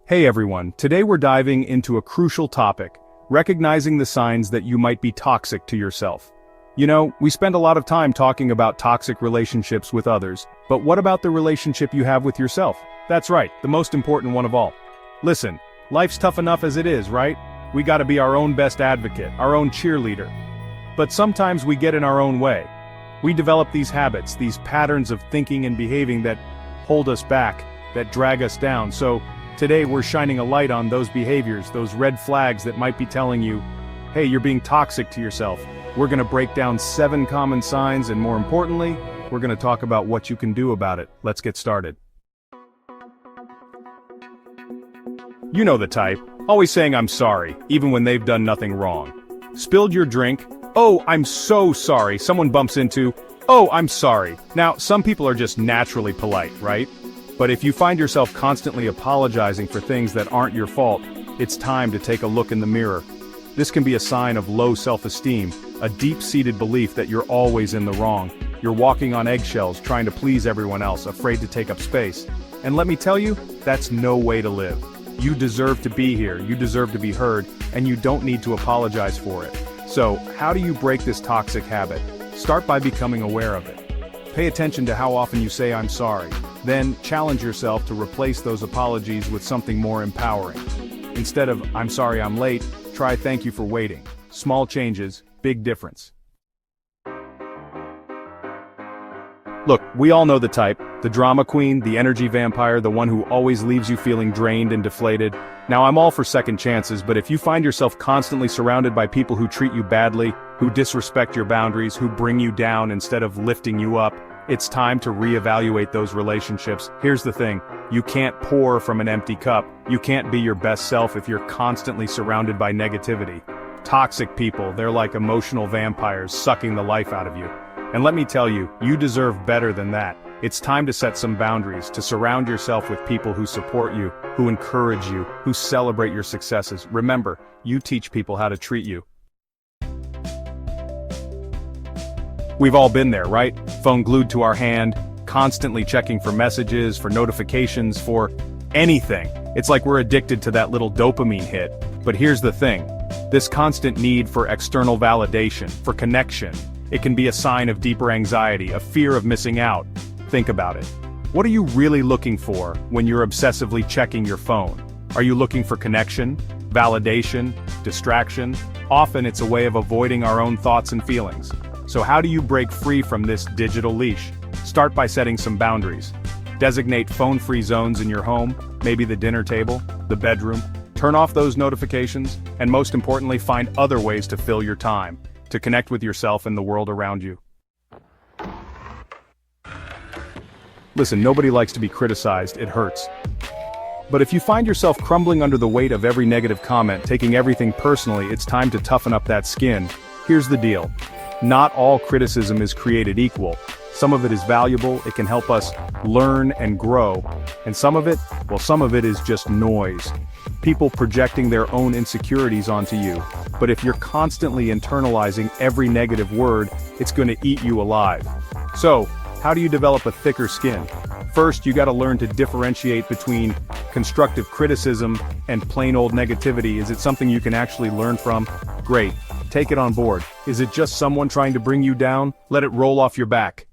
Hey everyone, today we're diving into a crucial topic, recognizing the signs that you might be toxic to yourself. You know, we spend a lot of time talking about toxic relationships with others, but what about the relationship you have with yourself? That's right, the most important one of all. Listen, life's tough enough as it is, right? We gotta be our own best advocate, our own cheerleader. But sometimes we get in our own way. We develop these habits, these patterns of thinking and behaving that hold us back, that drag us down. So today we're shining a light on those behaviors, those red flags that might be telling you, hey, you're being toxic to yourself. We're gonna break down 7 common signs, and more importantly, we're gonna talk about what you can do about it. Let's get started. You know the type, always saying I'm sorry, even when they've done nothing wrong. Spilled your drink, oh, I'm so sorry. Someone bumps into, oh, I'm sorry. Now, some people are just naturally polite, right? But if you find yourself constantly apologizing for things that aren't your fault, it's time to take a look in the mirror. This can be a sign of low self-esteem, a deep-seated belief that you're always in the wrong. You're walking on eggshells, trying to please everyone else, afraid to take up space. And let me tell you, that's no way to live. You deserve to be here, you deserve to be heard, and you don't need to apologize for it. So, how do you break this toxic habit? Start by becoming aware of it. Pay attention to how often you say I'm sorry. Then, challenge yourself to replace those apologies with something more empowering. Instead of, I'm sorry I'm late, try thank you for waiting. Small changes, big difference. Look, we all know the type, the drama queen, the energy vampire, the one who always leaves you feeling drained and deflated. Now I'm all for second chances, but if you find yourself constantly surrounded by people who treat you badly, who disrespect your boundaries, who bring you down instead of lifting you up, it's time to reevaluate those relationships. Here's the thing, you can't pour from an empty cup. You can't be your best self if you're constantly surrounded by negativity. Toxic people, they're like emotional vampires sucking the life out of you. And let me tell you, you deserve better than that. It's time to set some boundaries, to surround yourself with people who support you, who encourage you, who celebrate your successes. Remember, you teach people how to treat you. We've all been there, right? Phone glued to our hand, constantly checking for messages, for notifications, for anything. It's like we're addicted to that little dopamine hit. But here's the thing, this constant need for external validation, for connection, it can be a sign of deeper anxiety, a fear of missing out. Think about it. What are you really looking for when you're obsessively checking your phone? Are you looking for connection, validation, distraction? Often it's a way of avoiding our own thoughts and feelings. So how do you break free from this digital leash? Start by setting some boundaries. Designate phone-free zones in your home, maybe the dinner table, the bedroom. Turn off those notifications, and most importantly, find other ways to fill your time, to connect with yourself and the world around you. Listen, nobody likes to be criticized, it hurts. But if you find yourself crumbling under the weight of every negative comment, taking everything personally, it's time to toughen up that skin. Here's the deal. Not all criticism is created equal. Some of it is valuable, it can help us learn and grow. And some of it is just noise. People projecting their own insecurities onto you. But if you're constantly internalizing every negative word, it's going to eat you alive. So, how do you develop a thicker skin? First, you gotta learn to differentiate between constructive criticism and plain old negativity. Is it something you can actually learn from? Great. Take it on board. Is it just someone trying to bring you down? Let it roll off your back.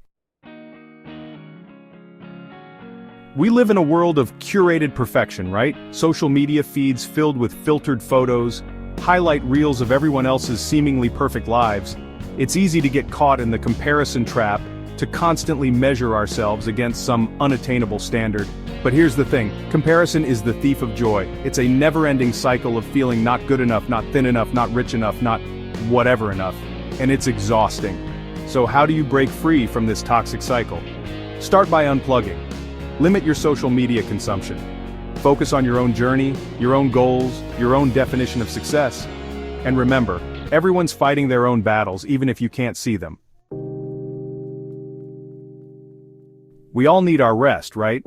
We live in a world of curated perfection, right? Social media feeds filled with filtered photos, highlight reels of everyone else's seemingly perfect lives. It's easy to get caught in the comparison trap, to constantly measure ourselves against some unattainable standard. But here's the thing, comparison is the thief of joy. It's a never-ending cycle of feeling not good enough, not thin enough, not rich enough, not whatever enough. And it's exhausting. So how do you break free from this toxic cycle? Start by unplugging. Limit your social media consumption. Focus on your own journey, your own goals, your own definition of success. And remember, everyone's fighting their own battles, even if you can't see them. We all need our rest, right?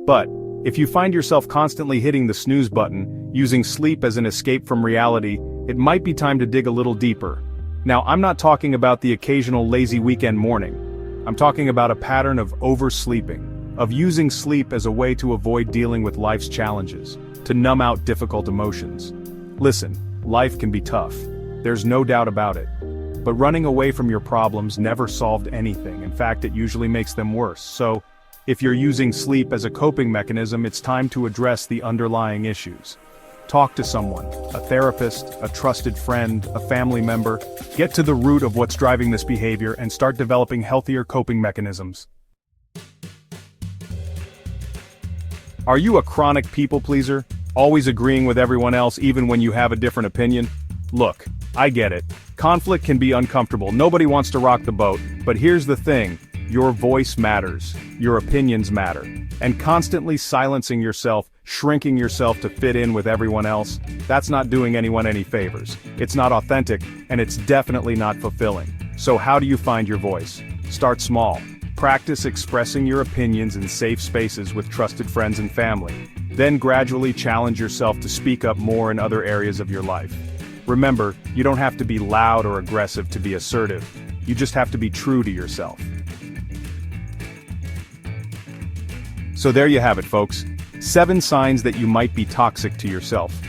But if you find yourself constantly hitting the snooze button, using sleep as an escape from reality, it might be time to dig a little deeper. Now, I'm not talking about the occasional lazy weekend morning. I'm talking about a pattern of oversleeping. of using sleep as a way to avoid dealing with life's challenges, to numb out difficult emotions. Listen, life can be tough. There's no doubt about it. But running away from your problems never solved anything. In fact, it usually makes them worse. So, if you're using sleep as a coping mechanism, it's time to address the underlying issues. Talk to someone, a therapist, a trusted friend, a family member. Get to the root of what's driving this behavior and start developing healthier coping mechanisms. Are you a chronic people pleaser, always agreeing with everyone else even when you have a different opinion? Look, I get it. Conflict can be uncomfortable, nobody wants to rock the boat, but here's the thing. Your voice matters, your opinions matter, and constantly silencing yourself, shrinking yourself to fit in with everyone else, that's not doing anyone any favors. It's not authentic, and it's definitely not fulfilling. So how do you find your voice? Start small. Practice expressing your opinions in safe spaces with trusted friends and family. Then gradually challenge yourself to speak up more in other areas of your life. Remember, you don't have to be loud or aggressive to be assertive. You just have to be true to yourself. So there you have it, folks. 7 signs that you might be toxic to yourself.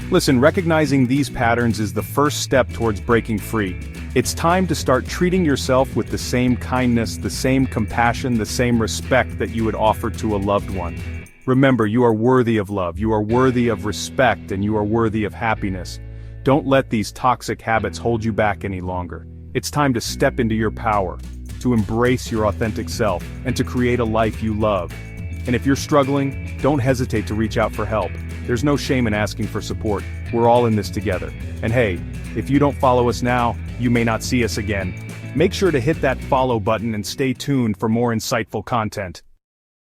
Listen, recognizing these patterns is the first step towards breaking free. It's time to start treating yourself with the same kindness, the same compassion, the same respect that you would offer to a loved one. Remember, you are worthy of love, you are worthy of respect, and you are worthy of happiness. Don't let these toxic habits hold you back any longer. It's time to step into your power, to embrace your authentic self, and to create a life you love. And if you're struggling, don't hesitate to reach out for help. There's no shame in asking for support. We're all in this together. And hey, if you don't follow us now, you may not see us again. Make sure to hit that follow button and stay tuned for more insightful content.